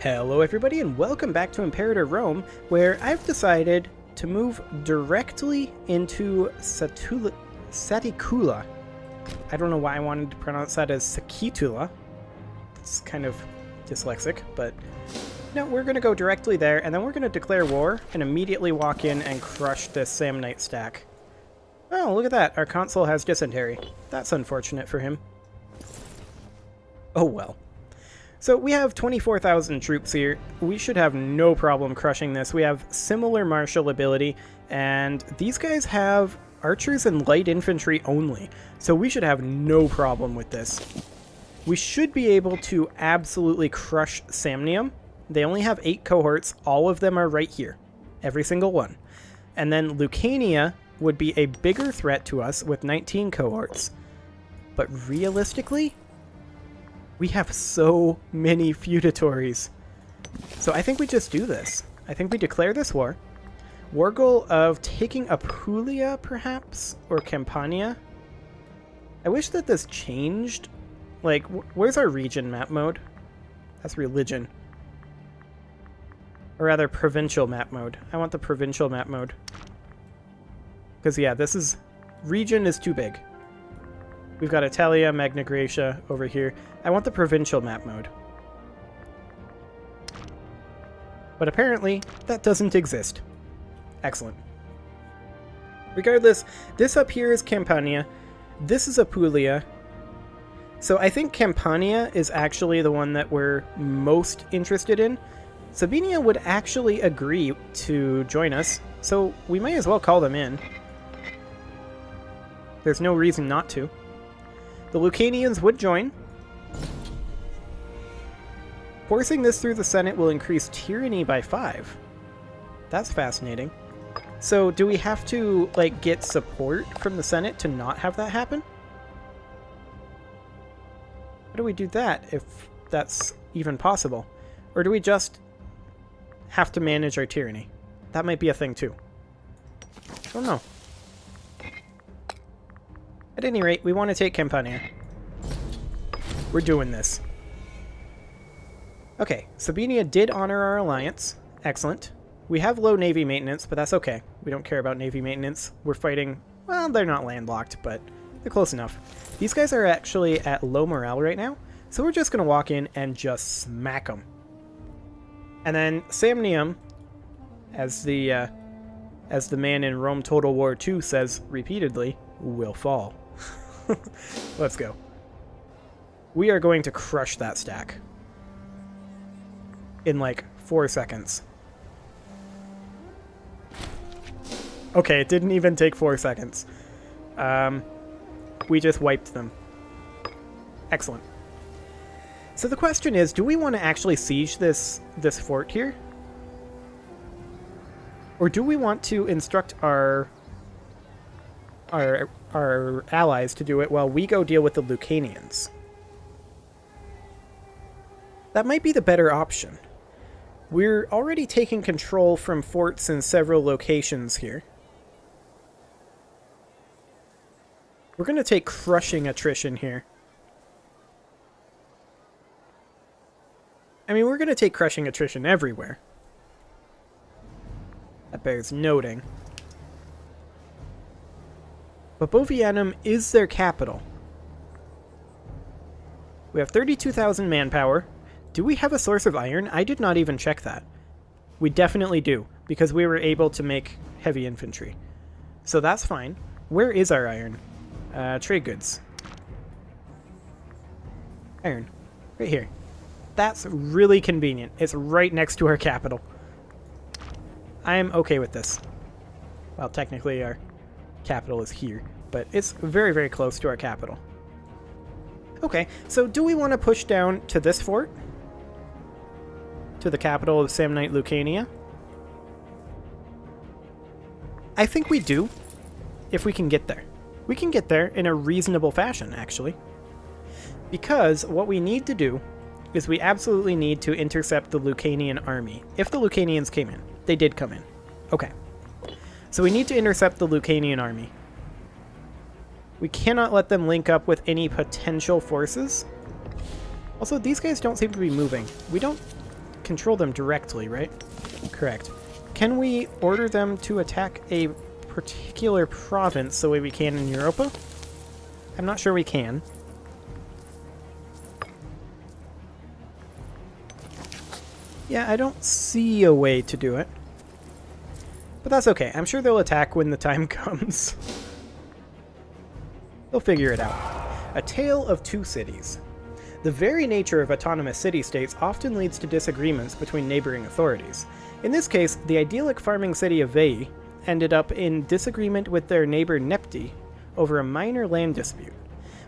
Hello everybody and welcome back to Imperator Rome, where I've decided to move directly into Saticula. I don't know why I wanted to pronounce that as Sakitula. It's kind of dyslexic, but no, we're going to go directly there, and then we're going to declare war and immediately walk in and crush this Samnite stack. Oh, look at that. Our consul has dysentery. That's unfortunate for him. Oh well. So we have 24,000 troops here. We should have no problem crushing this. We have similar martial ability, and these guys have archers and light infantry only. So we should have no problem with this. We should be able to absolutely crush Samnium. They only have 8 cohorts. All of them are right here. Every single one. And then Lucania would be a bigger threat to us with 19 cohorts. But realistically, we have so many feudatories. So I think we just do this. I think we declare this war. War goal of taking Apulia, perhaps? Or Campania? I wish that this changed. Like, where's our region map mode? That's religion. Or rather, provincial map mode. I want the provincial map mode. Because, yeah, this is... region is too big. We've got Italia, Magna Graecia over here. I want the provincial map mode. But apparently, that doesn't exist. Excellent. Regardless, this up here is Campania. This is Apulia. So I think Campania is actually the one that we're most interested in. Sabinia would actually agree to join us, so we may as well call them in. There's no reason not to. The Lucanians would join. Forcing this through the Senate will increase tyranny by 5. That's fascinating. So do we have to, like, get support from the Senate to not have that happen? How do we do that, if that's even possible? Or do we just have to manage our tyranny? That might be a thing, too. I don't know. At any rate, we want to take Campania. We're doing this. Okay, Sabinia did honor our alliance. Excellent. We have low navy maintenance, but that's okay. We don't care about navy maintenance. We're fighting... well, they're not landlocked, but they're close enough. These guys are actually at low morale right now, so we're just going to walk in and just smack them. And then Samnium, as the man in Rome Total War 2 says repeatedly, will fall. Let's go. We are going to crush that stack. In like 4 seconds. Okay, it didn't even take 4 seconds. We just wiped them. Excellent. So the question is, do we want to actually siege this fort here? Or do we want to instruct our allies to do it while we go deal with the Lucanians? That might be the better option. We're already taking control from forts in several locations here. We're going to take crushing attrition here. I mean, we're going to take crushing attrition everywhere. That bears noting. But Bovianum is their capital. We have 32,000 manpower. Do we have a source of iron? I did not even check that. We definitely do, because we were able to make heavy infantry. So that's fine. Where is our iron? Trade goods. Iron. Right here. That's really convenient. It's right next to our capital. I am okay with this. Well, technically our capital is here, but it's very, very close to our capital. Okay, so do we want to push down to this fort? To the capital of Samnite Lucania? I think we do, if we can get there. We can get there in a reasonable fashion, actually. Because what we need to do is we absolutely need to intercept the Lucanian army. If the Lucanians came in. They did come in. Okay. So we need to intercept the Lucanian army. We cannot let them link up with any potential forces. Also, these guys don't seem to be moving. We don't control them directly, right? Correct. Can we order them to attack a particular province the way we can in Europa? I'm not sure we can. Yeah, I don't see a way to do it. But that's okay. I'm sure they'll attack when the time comes. They'll figure it out. A Tale of Two Cities. The very nature of autonomous city-states often leads to disagreements between neighboring authorities. In this case, the idyllic farming city of Veii ended up in disagreement with their neighbor Nepti over a minor land dispute.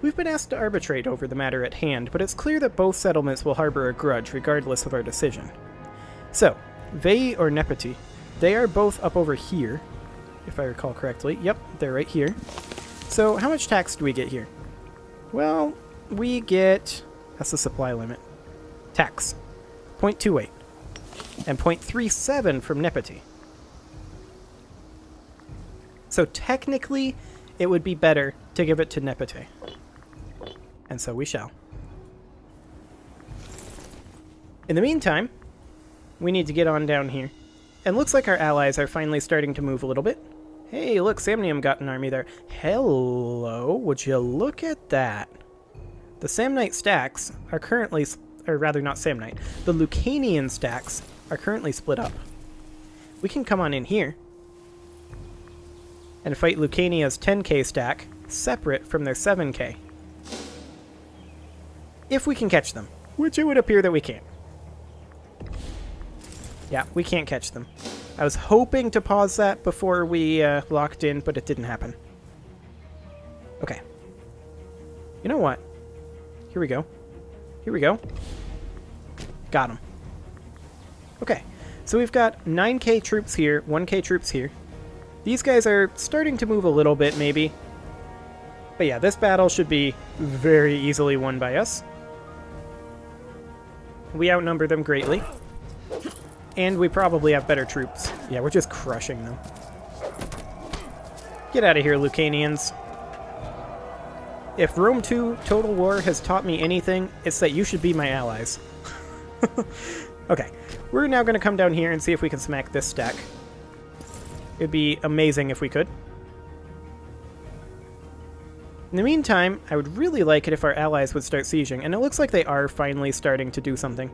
We've been asked to arbitrate over the matter at hand, but it's clear that both settlements will harbor a grudge regardless of our decision. So, Veii or Nepti, they are both up over here, if I recall correctly. Yep, they're right here. So, how much tax do we get here? Well, we get... that's the supply limit. Tax. 0.28. And 0.37 from Nepti. So technically, it would be better to give it to Nepti. And so we shall. In the meantime, we need to get on down here. And looks like our allies are finally starting to move a little bit. Hey, look, Samnium got an army there. Hello, would you look at that? The Samnite stacks are currently, or rather not Samnite, the Lucanian stacks are currently split up. We can come on in here and fight Lucania's 10k stack separate from their 7k. If we can catch them, which it would appear that we can't. Yeah, we can't catch them. I was hoping to pause that before we locked in, but it didn't happen. Okay. You know what? Here we go. Here we go. Got him. Okay, so we've got 9k troops here, 1k troops here. These guys are starting to move a little bit, maybe. But yeah, this battle should be very easily won by us. We outnumber them greatly. And we probably have better troops. Yeah, we're just crushing them. Get out of here, Lucanians. If Rome 2 Total War has taught me anything, it's that you should be my allies. Okay, we're now going to come down here and see if we can smack this stack. It'd be amazing if we could. In the meantime, I would really like it if our allies would start sieging, and it looks like they are finally starting to do something.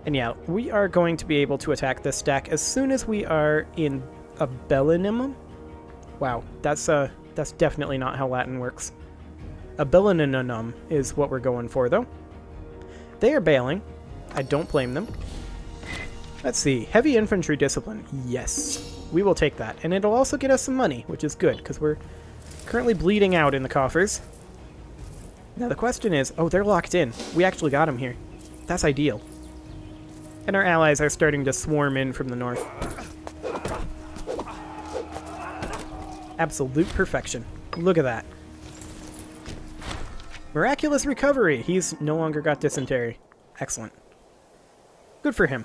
And yeah, we are going to be able to attack this stack as soon as we are in a Bellinum. Wow, that's definitely not how Latin works. A Bellinum is what we're going for, though. They are bailing. I don't blame them. Let's see. Heavy infantry discipline. Yes. We will take that. And it'll also get us some money, which is good, because we're currently bleeding out in the coffers. Now the question is... oh, they're locked in. We actually got them here. That's ideal. And our allies are starting to swarm in from the north. Absolute perfection. Look at that. Miraculous recovery. He's no longer got dysentery. Excellent. Good for him.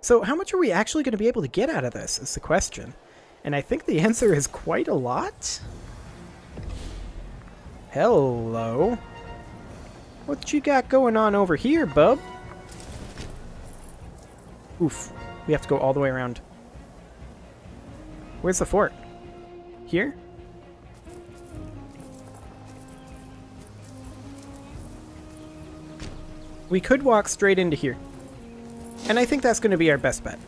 So how much are we actually going to be able to get out of this is the question. And I think the answer is quite a lot. Hello. What you got going on over here, bub? Oof. We have to go all the way around. Where's the fort? Here? We could walk straight into here. And I think that's going to be our best bet.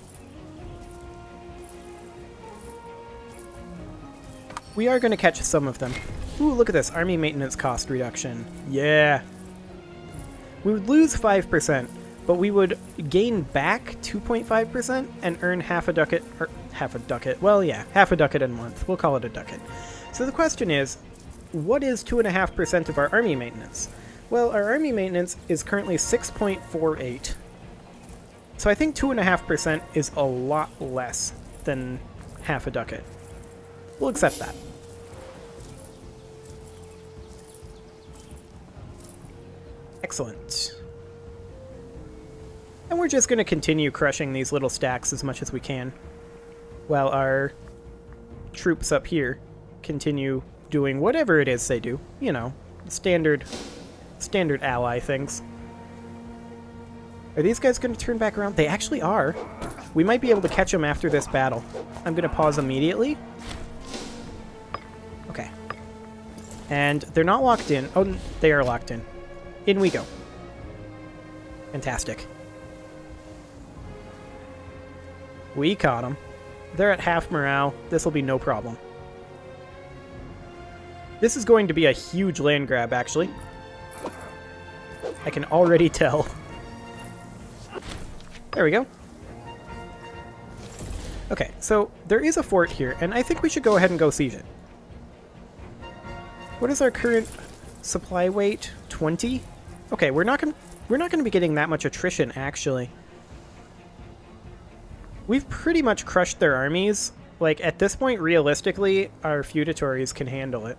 We are going to catch some of them. Ooh, look at this. Army maintenance cost reduction. Yeah. We would lose 5%, but we would gain back 2.5% and earn half a ducat. Or half a ducat. Well, yeah, half a ducat a month. We'll call it a ducat. So the question is, what is 2.5% of our army maintenance? Well, our army maintenance is currently 6.48. So I think 2.5% is a lot less than half a ducat. We'll accept that. Excellent. And we're just going to continue crushing these little stacks as much as we can, while our troops up here continue doing whatever it is they do. You know, standard ally things. Are these guys going to turn back around? They actually are. We might be able to catch them after this battle. I'm going to pause immediately. Okay. And they're not locked in. Oh, they are locked in. In we go. Fantastic. We caught them. They're at half morale. This will be no problem. This is going to be a huge land grab, actually. I can already tell. There we go. Okay, so there is a fort here, and I think we should go ahead and go siege it. What is our current supply weight? 20? Okay, we're not gonna be getting that much attrition, actually. We've pretty much crushed their armies. Like, at this point, realistically, our feudatories can handle it.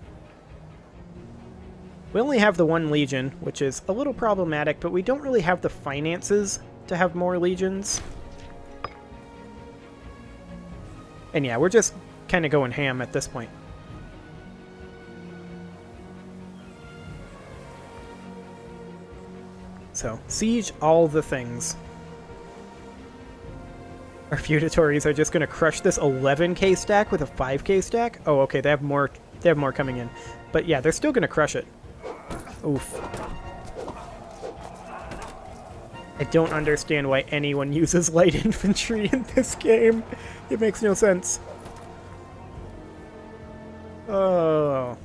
We only have the one legion, which is a little problematic, but we don't really have the finances to have more legions. And yeah, we're just kind of going ham at this point. So, siege all the things. Our feudatories are just going to crush this 11k stack with a 5k stack? Oh, okay, they have more coming in. But yeah, they're still going to crush it. Oof. I don't understand why anyone uses light infantry in this game. It makes no sense. Oh.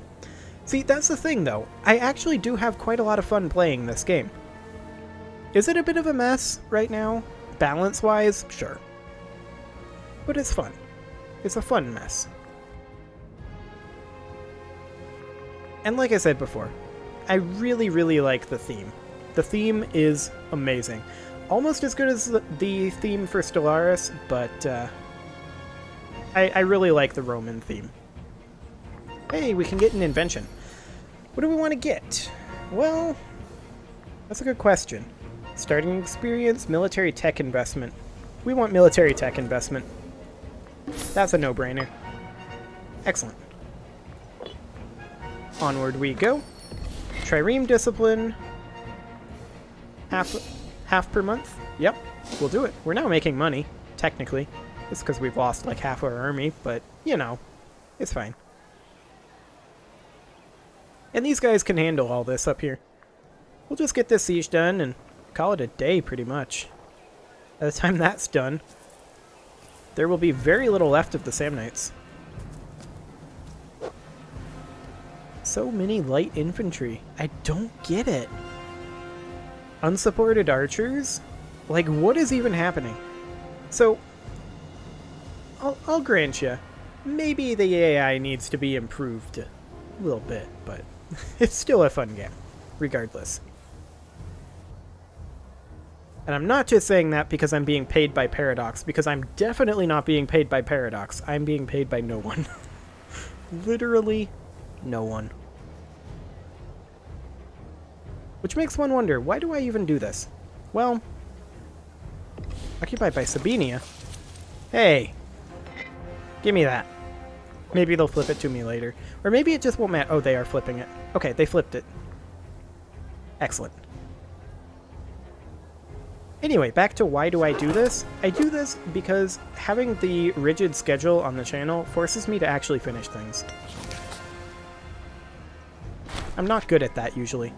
See, that's the thing, though. I actually do have quite a lot of fun playing this game. Is it a bit of a mess right now? Balance-wise? Sure. But it's fun. It's a fun mess. And like I said before, I really, really like the theme. The theme is amazing. Almost as good as the theme for Stellaris, but I really like the Roman theme. Hey, we can get an invention. What do we want to get? Well, that's a good question. Starting experience, military tech investment. We want military tech investment. That's a no-brainer. Excellent. Onward we go. Trireme discipline. Half per month? Yep, we'll do it. We're now making money, technically. It's because we've lost like half our army, but, you know, it's fine. And these guys can handle all this up here. We'll just get this siege done and call it a day, pretty much. By the time that's done, there will be very little left of the Samnites. So many light infantry. I don't get it. Unsupported archers? Like, what is even happening? So, I'll grant you, maybe the AI needs to be improved a little bit, but it's still a fun game, regardless. And I'm not just saying that because I'm being paid by Paradox, because I'm definitely not being paid by Paradox. I'm being paid by no one. Literally no one. Which makes one wonder, why do I even do this? Well, occupied by Sabinia. Hey, give me that. Maybe they'll flip it to me later. Or maybe it just won't matter. Oh, they are flipping it. Okay, they flipped it. Excellent. Anyway, back to why do I do this? I do this because having the rigid schedule on the channel forces me to actually finish things. I'm not good at that usually.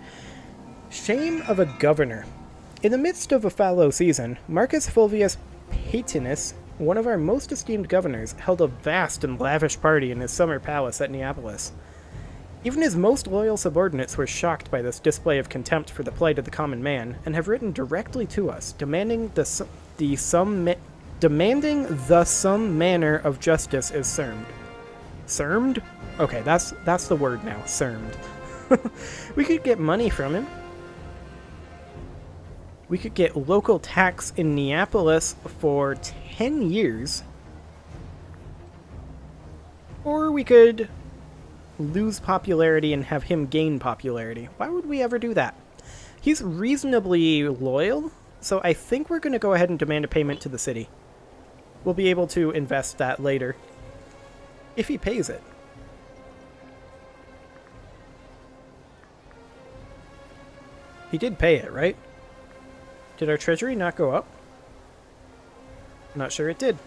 Shame of a governor. In the midst of a fallow season, Marcus Fulvius Paetinus, one of our most esteemed governors, held a vast and lavish party in his summer palace at Neapolis. Even his most loyal subordinates were shocked by this display of contempt for the plight of the common man, and have written directly to us, demanding the some manner of justice is sermed. Sermed? Okay, that's the word now. Sermed. We could get money from him. We could get local tax in Neapolis for 10 years. Or we could lose popularity and have him gain popularity. Why would we ever do that? He's reasonably loyal, so I think we're going to go ahead and demand a payment to the city. We'll be able to invest that later. If he pays it. He did pay it, right? Did our treasury not go up? Not sure it did.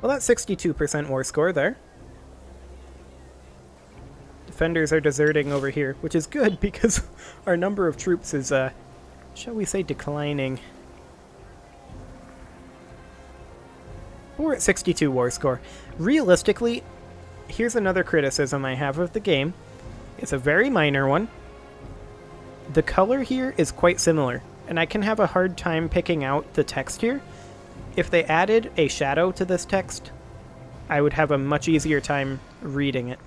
Well, that's 62% war score there. Defenders are deserting over here, which is good because our number of troops is, shall we say, declining. We're at 62 war score. Realistically, here's another criticism I have of the game. It's a very minor one. The color here is quite similar, and I can have a hard time picking out the text here. If they added a shadow to this text, I would have a much easier time reading it.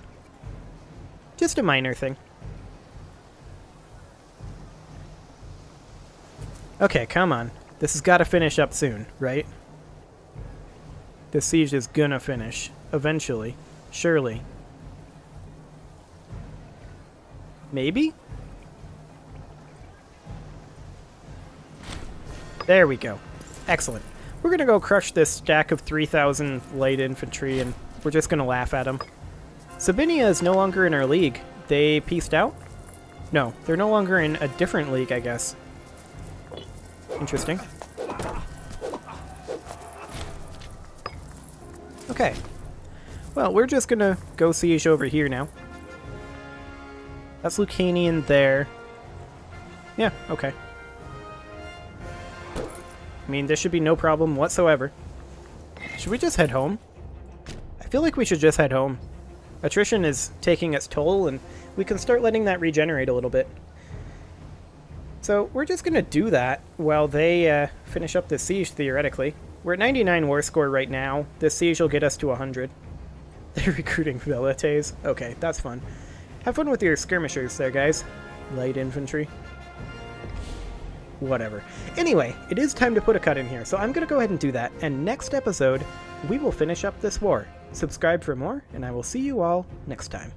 Just a minor thing. Okay, come on. This has got to finish up soon, right? This siege is gonna finish. Eventually. Surely. Maybe? There we go. Excellent. We're gonna go crush this stack of 3,000 light infantry, and we're just gonna laugh at them. Sabinia is no longer in our league. They peaced out? No, they're no longer in a different league, I guess. Interesting. Okay. Well, we're just gonna go siege over here now. That's Lucanian there. Yeah, okay. I mean, there should be no problem whatsoever. Should we just head home? I feel like we should just head home. Attrition is taking its toll, and we can start letting that regenerate a little bit. So we're just going to do that while they finish up this siege, theoretically. We're at 99 war score right now. This siege will get us to 100. They're recruiting velites. Okay, that's fun. Have fun with your skirmishers there, guys. Light infantry. Whatever. Anyway, it is time to put a cut in here, so I'm going to go ahead and do that. And next episode, we will finish up this war. Subscribe for more, and I will see you all next time.